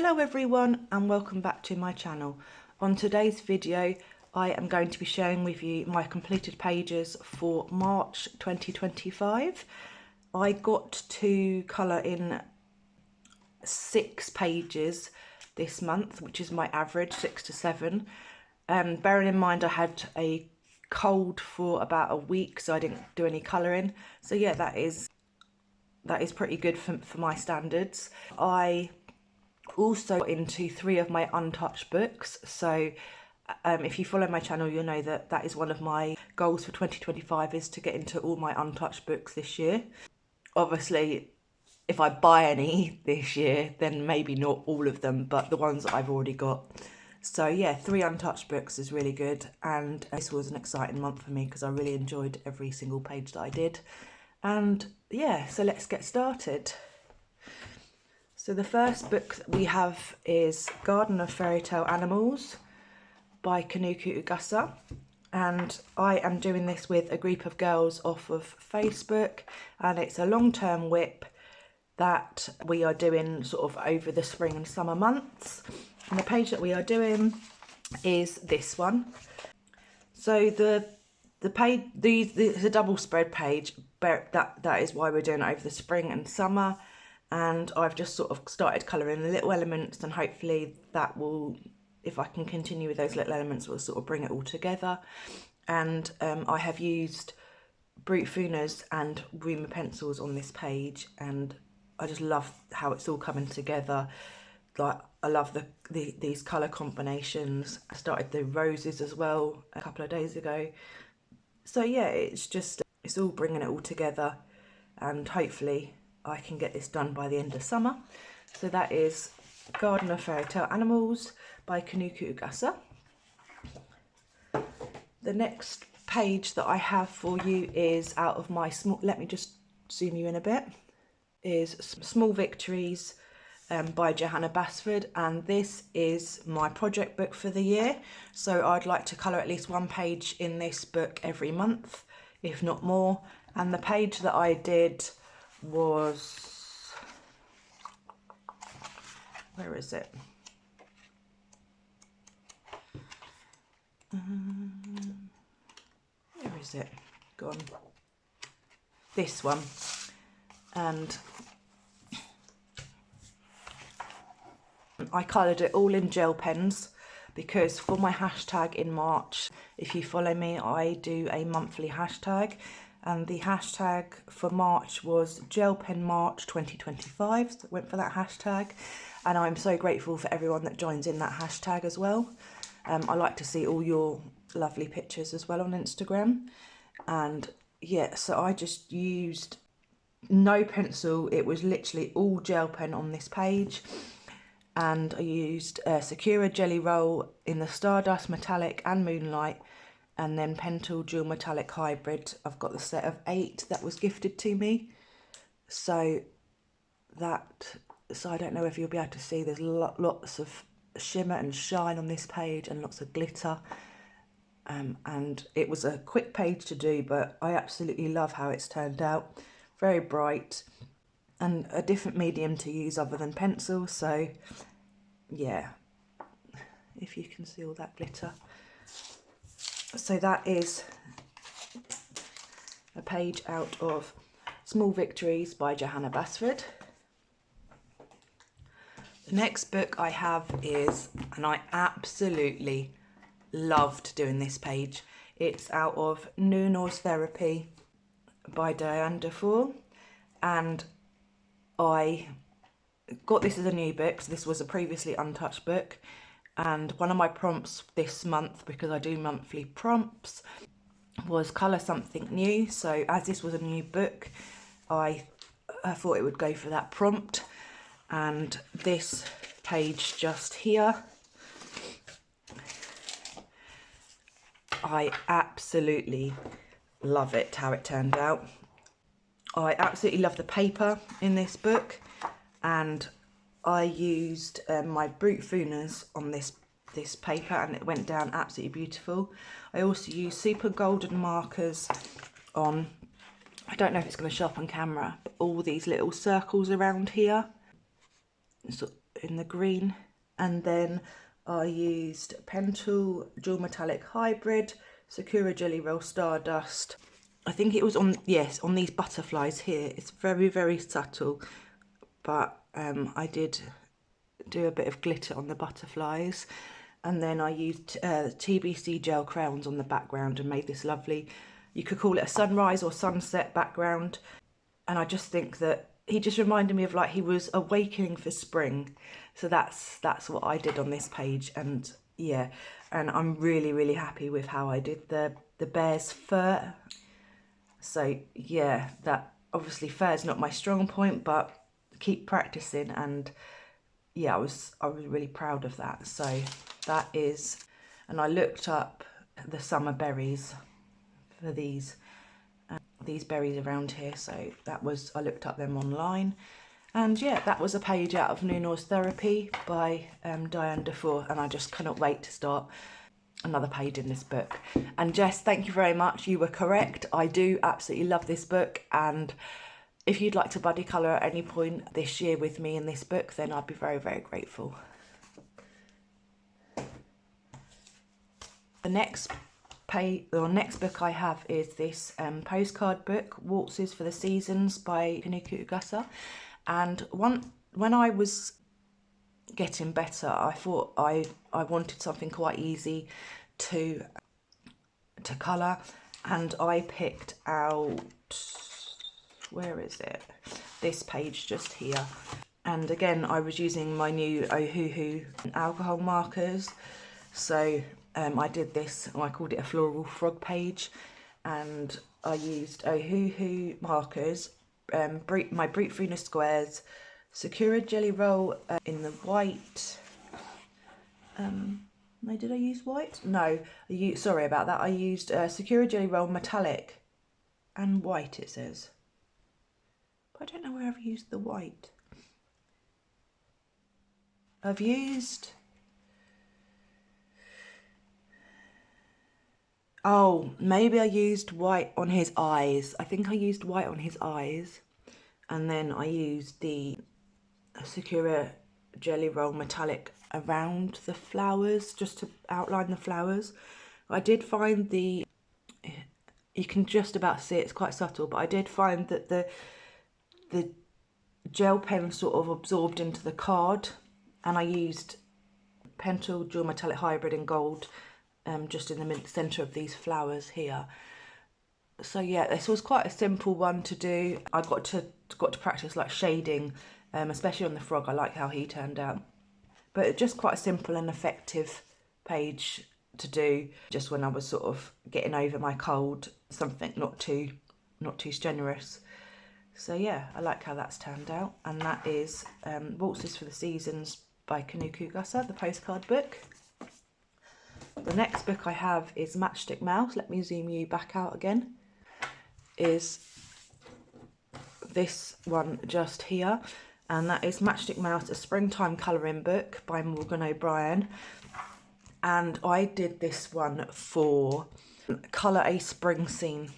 Hello everyone and welcome back to my channel. On today's video I am going to be sharing with you my completed pages for March 2025. I got to colour in 6 pages this month, which is my average, 6 to 7. Bearing in mind I had a cold for about a week, so I didn't do any colouring. So yeah, that is pretty good for my standards. I also got into 3 of my untouched books, so if you follow my channel you'll know that that is one of my goals for 2025, is to get into all my untouched books this year. Obviously if I buy any this year then maybe not all of them, but the ones that I've already got. So yeah, 3 untouched books is really good, and this was an exciting month for me because I really enjoyed every single page that I did. And yeah, so let's get started. So the first book that we have is Garden of Fairy Tale Animals by Kanuku Ugasa, and I am doing this with a group of girls off of Facebook, and it's a long-term WIP that we are doing sort of over the spring and summer months. And the page that we are doing is this one. So the page, the double spread page, that is why we're doing it over the spring and summer. And I've just sort of started colouring the little elements, and hopefully that will, if I can continue with those little elements, will sort of bring it all together. And I have used Brute Funas and Rumour pencils on this page, and I just love how it's all coming together. Like, I love these colour combinations. I started the roses as well a couple of days ago. So yeah, it's all bringing it all together, and hopefully I can get this done by the end of summer. So that is Garden of Fairy Tale Animals by Kanuku Ugasa. The next page that I have for you is out of my small, let me just zoom you in a bit, is Small Victories by Johanna Basford, and this is my project book for the year. So I'd like to colour at least 1 page in this book every month, if not more. And the page that I did was, where is it? Where is it gone? This one. And I coloured it all in gel pens because for my hashtag in March, if you follow me, I do a monthly hashtag, and the hashtag for March was Gel Pen March 2025, so I went for that hashtag, and I'm so grateful for everyone that joins in that hashtag as well. I like to see all your lovely pictures as well on Instagram. And yeah, so I just used no pencil, it was literally all gel pen on this page. And I used Sakura Jelly Roll in the Stardust Metallic and Moonlight, and then Pentel Dual Metallic Hybrid. I've got the set of 8 that was gifted to me. So I don't know if you'll be able to see, there's lots of shimmer and shine on this page and lots of glitter. And it was a quick page to do, but I absolutely love how it's turned out. Very bright, and a different medium to use other than pencil. So yeah, if you can see all that glitter. So that is a page out of Small Victories by Johanna Basford. The next book I have is, and I absolutely loved doing this page, it's out of Nuno's Therapy by Diane Dufour, and I got this as a new book, so this was a previously untouched book. And one of my prompts this month, because I do monthly prompts, was colour something new. So as this was a new book, I thought it would go for that prompt. And this page just here, I absolutely love it, how it turned out. I absolutely love the paper in this book, and I used my Brute Funas on this paper, and it went down absolutely beautiful. I also used super golden markers on, I don't know if it's going to show up on camera, but all these little circles around here. So in the green, and then I used Pentel Dual Metallic Hybrid, Sakura Jelly Roll Stardust. I think it was on, yes, on these butterflies here. It's very, very subtle, but I did do a bit of glitter on the butterflies. And then I used TBC gel crayons on the background and made this lovely, you could call it a sunrise or sunset background. And I just think that he just reminded me of like he was awakening for spring. So that's what I did on this page. And yeah, and I'm really, really happy with how I did the bear's fur. So yeah, that obviously fur is not my strong point, but keep practicing. And yeah, I was really proud of that. So that is, and I looked up the summer berries for these berries around here. So that was, I looked up them online. And yeah, that was a page out of Nuno's Therapy by Diane Dufour, and I just cannot wait to start another page in this book. And Jess, thank you very much. You were correct. I do absolutely love this book, and if you'd like to buddy colour at any point this year with me in this book, then I'd be very, very grateful. The next book I have is this postcard book, Waltzes for the Seasons by Kaneko Ugasa. And when I was getting better, I thought I wanted something quite easy to colour, and I picked out, where is it? This page just here. And again, I was using my new Ohuhu alcohol markers. So I did this, I called it a floral frog page, and I used Ohuhu markers, my Brute Frina squares, Sakura Jelly Roll in the white. No, did I use white? No, sorry about that. I used Sakura Jelly Roll metallic and white, it says. But I don't know where I've used the white. I've used, oh, maybe I used white on his eyes. I think I used white on his eyes. And then I used the Sakura Jelly Roll metallic around the flowers, just to outline the flowers. I did find you can just about see it, it's quite subtle, but I did find that the gel pen sort of absorbed into the card, and I used Pentel Dual Metallic Hybrid in gold just in the centre of these flowers here. So yeah, this was quite a simple one to do. I got to practice like shading, especially on the frog. I like how he turned out. But just quite a simple and effective page to do, just when I was sort of getting over my cold, something not too strenuous. So yeah, I like how that's turned out. And that is Waltzes for the Seasons by Kaneko Ugasa, the postcard book. The next book I have is Matchstick Mouse. Let me zoom you back out again. Is this one just here, and that is Matchstick Mouse, a springtime colouring book by Morgan O'Brien. And I did this one for Colour a Spring Scene.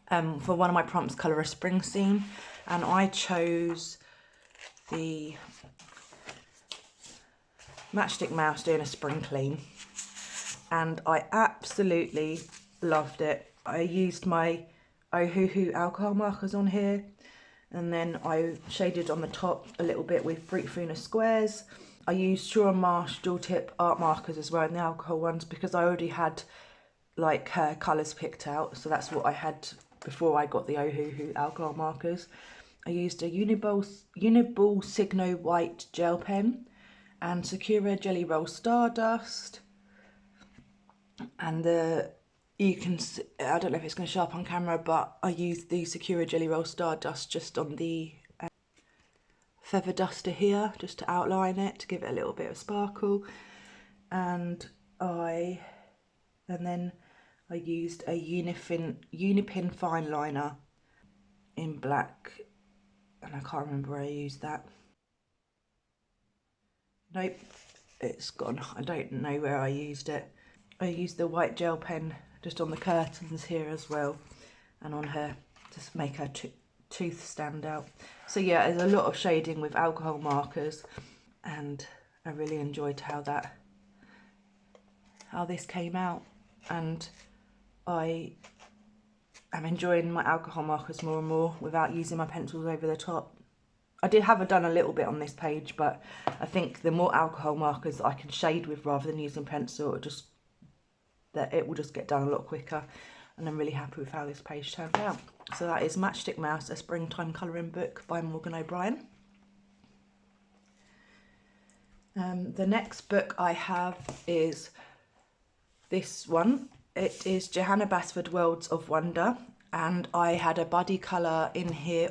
For one of my prompts, Colour a Spring Scene, and I chose the Matchstick Mouse doing a spring clean, and I absolutely loved it. I used my Ohuhu alcohol markers on here, and then I shaded on the top a little bit with Brute Frina squares. I used Shaw and Marsh dual tip art markers as well in the alcohol ones, because I already had like her colours picked out, so that's what I had before I got the Ohuhu alcohol markers. I used a Uniball Signo white gel pen and Sakura Jelly Roll Stardust, and you can see, I don't know if it's going to show up on camera, but I used the Sakura Jelly Roll Stardust just on the feather duster here, just to outline it, to give it a little bit of sparkle. And then I used a Unipin fine liner in black, and I can't remember where I used that. Nope, it's gone. I don't know where I used it. I used the white gel pen just on the curtains here as well, and on her, to make her tooth stand out. So yeah, there's a lot of shading with alcohol markers, and I really enjoyed how this came out, and I am enjoying my alcohol markers more and more without using my pencils over the top. I have done a little bit on this page, but I think the more alcohol markers I can shade with rather than using pencil, it will just get done a lot quicker, and I'm really happy with how this page turned out. So that is Matchstick Mouse, a Springtime Colouring Book by Morgan O'Brien. The next book I have is this one. It is Johanna Basford, Worlds of Wonder, and I had a buddy colour in here,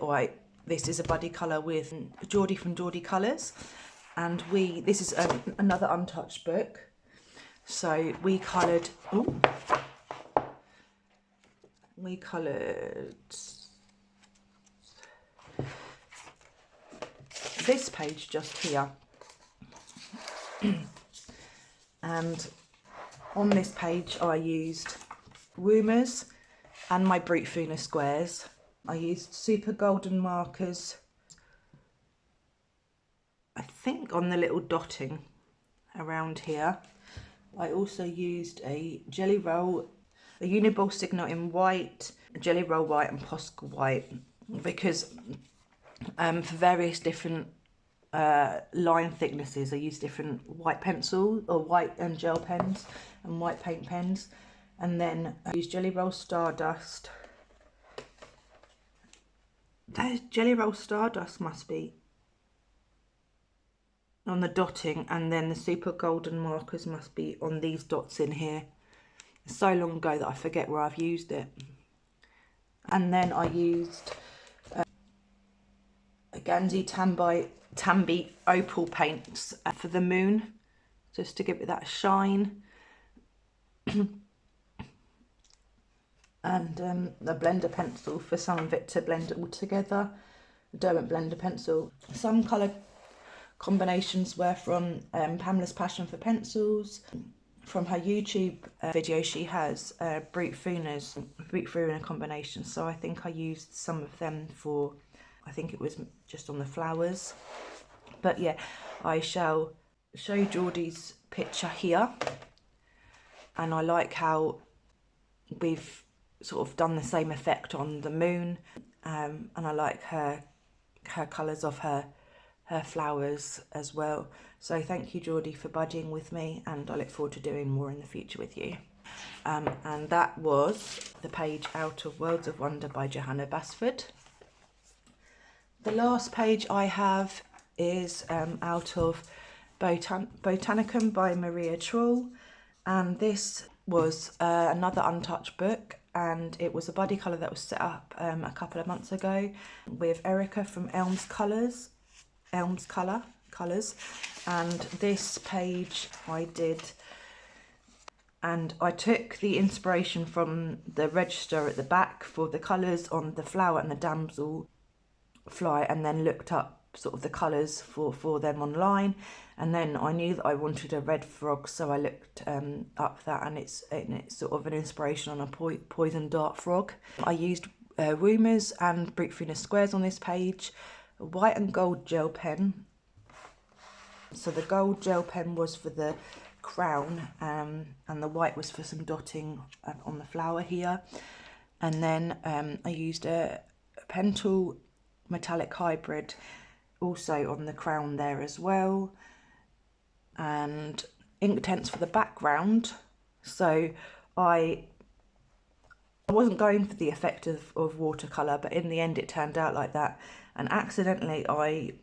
this is a buddy colour with Geordie from Geordie Colours, and this is another untouched book. So we coloured this page just here. And on this page I used Rumours and my Brute Funa squares. I used super golden markers, I think on the little dotting around here. I also used a Jelly Roll, a Uniball Signal in white, a Jelly Roll white and Posca white, because for various different line thicknesses I use different white pencil or white and gel pens and white paint pens, and then I use Jelly Roll Stardust. That Jelly Roll Stardust must be on the dotting, and then the super golden markers must be on these dots in here. It's so long ago that I forget where I've used it. And then I used a Ganzi Tambi Opal paints for the moon, just to give it that shine. And a blender pencil for some of it to blend it all together. A Derwent blender pencil. Some colour combinations were from Pamela's Passion for Pencils. From her YouTube video, she has Brute Funa combination, so I think I used some of them for, I think it was just on the flowers. But yeah, I shall show Geordie's picture here, and I like how we've sort of done the same effect on the moon, and I like her colours of her flowers as well. So thank you, Geordie, for buddying with me, and I look forward to doing more in the future with you. And that was the page out of Worlds of Wonder by Johanna Basford. The last page I have is out of Botanicum by Maria Trull, and this was another untouched book, and it was a buddy colour that was set up a couple of months ago with Erica from Elms Colours, and this page I did, and I took the inspiration from the register at the back for the colours on the flower and the damsel fly, and then looked up sort of the colours for them online, and then I knew that I wanted a red frog, so I looked up that, and it's sort of an inspiration on a poison dart frog. I used Rumours and Brute Funa squares on this page, a white and gold gel pen. So the gold gel pen was for the crown, and the white was for some dotting on the flower here. And then I used a Pentel metallic hybrid also on the crown there as well, and Inktense for the background. So I wasn't going for the effect of watercolour, but in the end it turned out like that, and accidentally I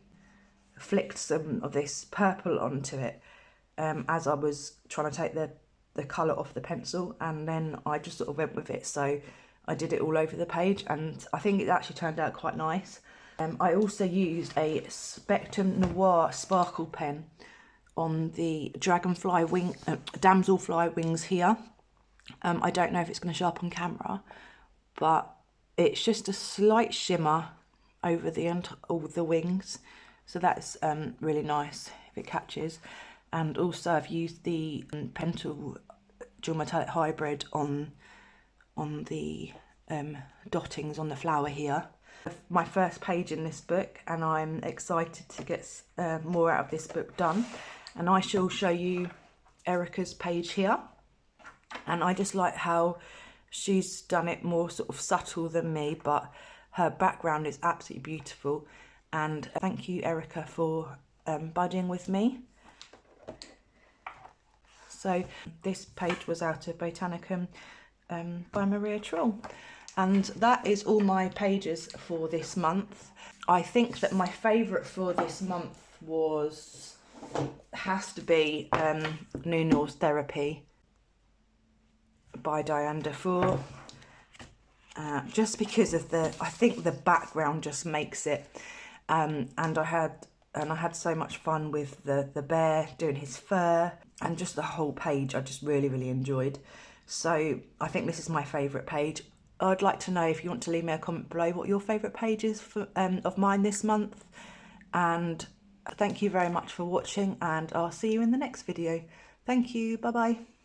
flicked some of this purple onto it as I was trying to take the colour off the pencil, and then I just sort of went with it, so I did it all over the page, and I think it actually turned out quite nice. I also used a Spectrum Noir sparkle pen on the dragonfly wing, damselfly wings here. I don't know if it's going to show up on camera, but it's just a slight shimmer over all the wings, so that's really nice if it catches. And also I've used the Pentel dual metallic hybrid on the dottings on the flower here. My first page in this book, and I'm excited to get more out of this book done. And I shall show you Erica's page here. And I just like how she's done it more sort of subtle than me, but her background is absolutely beautiful. And thank you, Erica, for budding with me. So this page was out of Botanicum by Maria Troll. And that is all my pages for this month. I think that my favourite for this month has to be New Norse Therapy by Diane Dufour. Just because of I think the background just makes it. And I had so much fun with the bear doing his fur, and just the whole page I just really enjoyed. So I think this is my favourite page. I'd like to know, if you want to leave me a comment below, what your favourite page is of mine this month. And thank you very much for watching, and I'll see you in the next video. Thank you, bye bye.